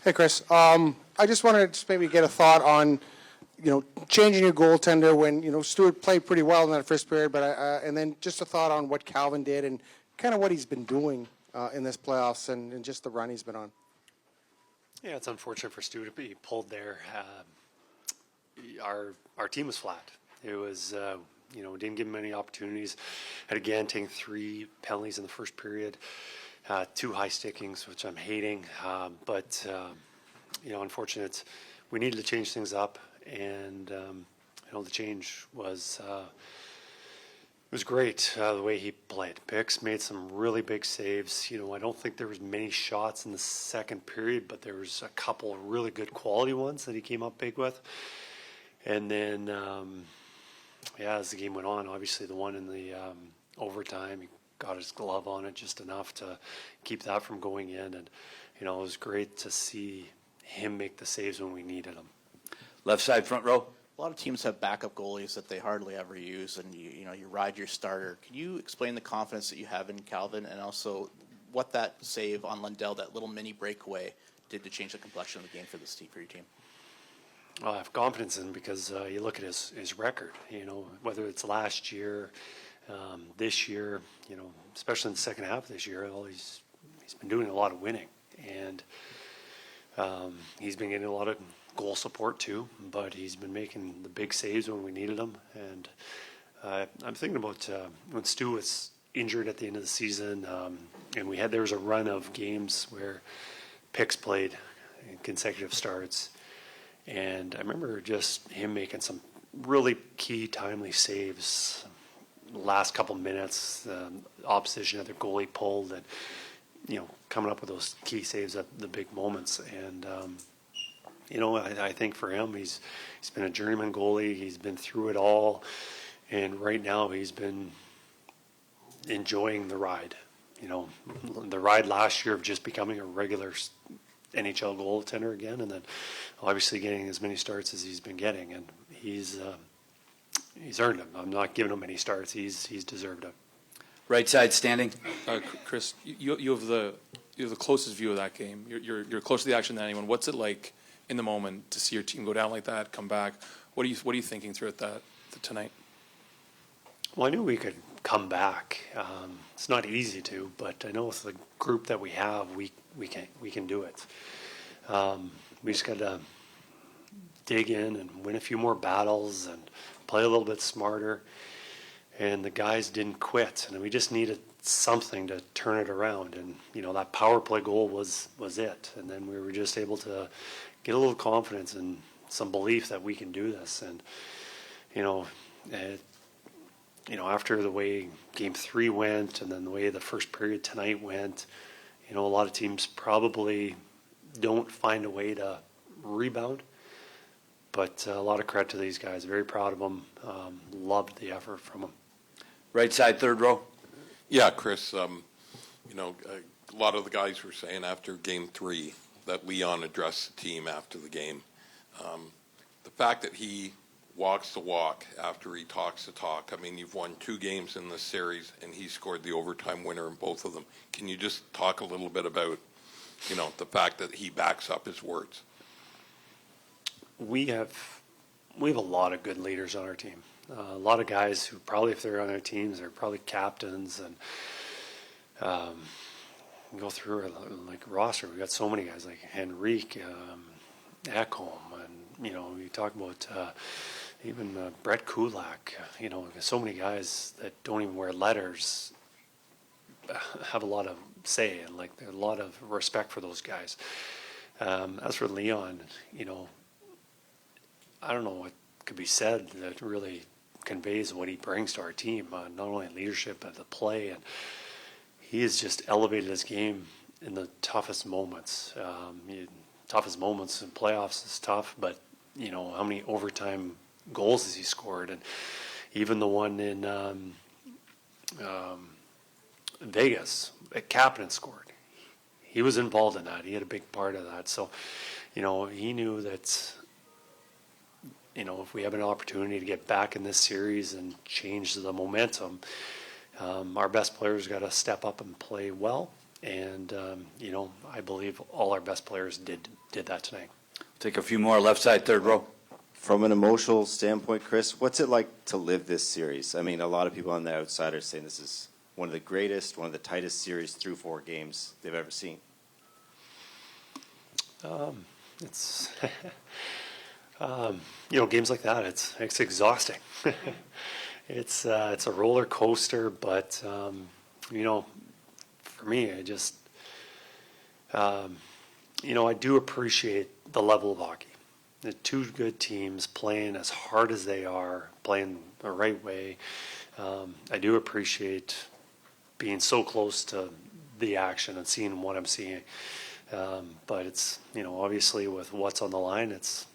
Hey, Kris. I just wanted to maybe get a thought on, changing your goaltender when, Stewart played pretty well in that first period, but and then just a thought on what Calvin did and kind of what he's been doing in this playoffs and just the run he's been on. Yeah, it's unfortunate for Stu to be pulled there. Our team was flat. It was, didn't give him any opportunities. Had again taken 3 penalties in the first period, 2 high stickings, which I'm hating. But unfortunate. We needed to change things up, and the change was. It was great the way he played. Pix made some really big saves. I don't think there was many shots in the second period, but there was a couple of really good quality ones that he came up big with. And then, as the game went on, obviously the one in the overtime, he got his glove on it just enough to keep that from going in. And, it was great to see him make the saves when we needed them. Left side, front row. A lot of teams have backup goalies that they hardly ever use, and you ride your starter. Can you explain the confidence that you have in Calvin, and also what that save on Lundell, that little mini breakaway, did to change the complexion of the game for your team? Well, I have confidence in him because you look at his record. Whether it's last year, this year, especially in the second half of this year, he's been doing a lot of winning, and he's been getting a lot of goal support too, but he's been making the big saves when we needed them. And I'm thinking about when Stu was injured at the end of the season, and there was a run of games where Pix played in consecutive starts, and I remember just him making some really key, timely saves. The last couple minutes, the opposition had their goalie pulled, and coming up with those key saves at the big moments. And I think for him, he's been a journeyman goalie. He's been through it all, and right now he's been enjoying the ride. The ride last year of just becoming a regular NHL goaltender again, and then obviously getting as many starts as he's been getting, and he's earned them. I'm not giving him any starts. He's deserved it. Right side, standing. Kris, you have the closest view of that game. You're closer to the action than anyone. What's it like in the moment to see your team go down like that, come back? What are you thinking throughout that tonight? Well, I knew we could come back. It's not easy to, but I know with the group that we have, we can do it. We just got to dig in and win a few more battles and play a little bit smarter. And the guys didn't quit, and we just needed something to turn it around. And that power play goal was it. And then we were just able to get a little confidence and some belief that we can do this. And after the way Game 3 went, and then the way the first period tonight went, a lot of teams probably don't find a way to rebound. But a lot of credit to these guys. Very proud of them. Loved the effort from them. Right side, third row. Yeah, Kris, a lot of the guys were saying after Game 3 that Leon addressed the team after the game. The fact that he walks the walk after he talks the talk. I mean, you've won 2 games in this series, and he scored the overtime winner in both of them. Can you just talk a little bit about, the fact that he backs up his words? We have a lot of good leaders on our team. A lot of guys who probably, if they're on their teams, they're probably captains, and go through like roster. We've got so many guys like Henrique, Ekholm, and you talk about even Brett Kulak. So many guys that don't even wear letters have a lot of say, and like there's a lot of respect for those guys. As for Leon, I don't know what could be said that really conveys what he brings to our team, not only in leadership but the play, and he has just elevated his game in the toughest moments. Toughest moments in playoffs is tough, but how many overtime goals has he scored? And even the one in Vegas, Kapanen scored. He was involved in that. He had a big part of that. So, he knew that if we have an opportunity to get back in this series and change the momentum, our best players got to step up and play well. And, you know, I believe all our best players did that tonight. Take a few more, left side, third row. From an emotional standpoint, Kris, what's it like to live this series? I mean, a lot of people on the outside are saying this is one of the greatest, one of the tightest series through 4 games they've ever seen. It's, you know, games like that, it's exhausting. It's a roller coaster, but, you know, for me, I just, you know, I do appreciate the level of hockey. The 2 good teams playing as hard as they are, playing the right way. I do appreciate being so close to the action and seeing what I'm seeing. But it's, you know, obviously with what's on the line, it's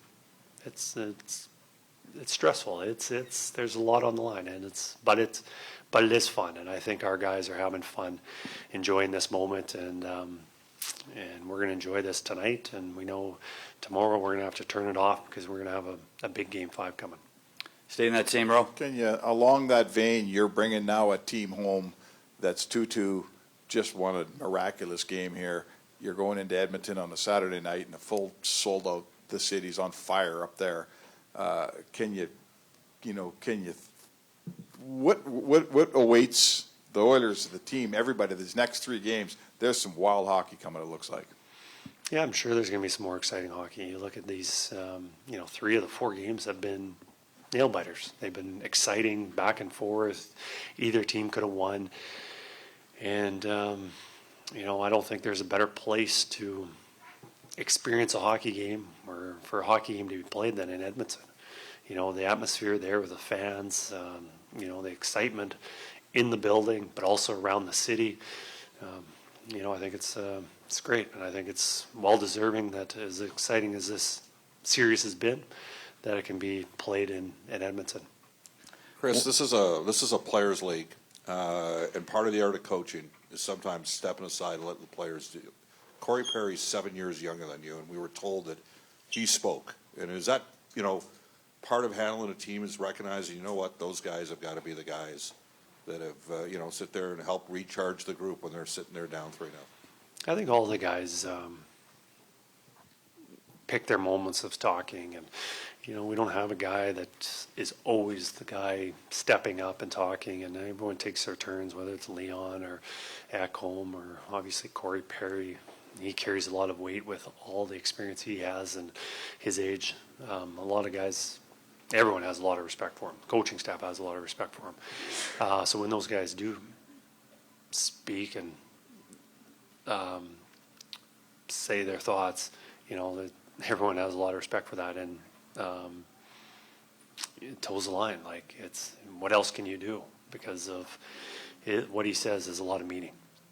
stressful. There's a lot on the line, and but it is fun, and I think our guys are having fun, enjoying this moment, and we're going to enjoy this tonight, and we know tomorrow we're going to have to turn it off because we're going to have a big Game 5 coming. Stay in that same row. Can you, along that vein, you're bringing now a team home that's 2-2, just won a miraculous game here. You're going into Edmonton on a Saturday night and a full sold out. The city's on fire up there. What awaits the Oilers, the team, everybody, these next 3 games? There's some wild hockey coming, it looks like. Yeah, I'm sure there's going to be some more exciting hockey. You look at these, you know, 3 of the 4 games have been nail biters. They've been exciting, back and forth. Either team could have won. And, you know, I don't think there's a better place to experience a hockey game or for a hockey game to be played than in Edmonton. You know, the atmosphere there with the fans, you know, the excitement in the building, but also around the city. You know, I think it's great, and I think it's well deserving that as exciting as this series has been, that it can be played in Edmonton. Kris, this is a players' league, and part of the art of coaching is sometimes stepping aside and letting the players do. Corey Perry's 7 years younger than you, and we were told that he spoke. And is that, you know, part of handling a team is recognizing, you know what, those guys have got to be the guys that have, you know, sit there and help recharge the group when they're sitting there down 3-0. I think all the guys pick their moments of talking, and you know, we don't have a guy that is always the guy stepping up and talking, and everyone takes their turns, whether it's Leon or Ekholm or obviously Corey Perry. He carries a lot of weight with all the experience he has and his age. A lot of guys, everyone has a lot of respect for him. Coaching staff has a lot of respect for him. So when those guys do speak and say their thoughts, you know, everyone has a lot of respect for that, and it toes the line. Like, it's what else can you do? Because of what he says is a lot of meaning.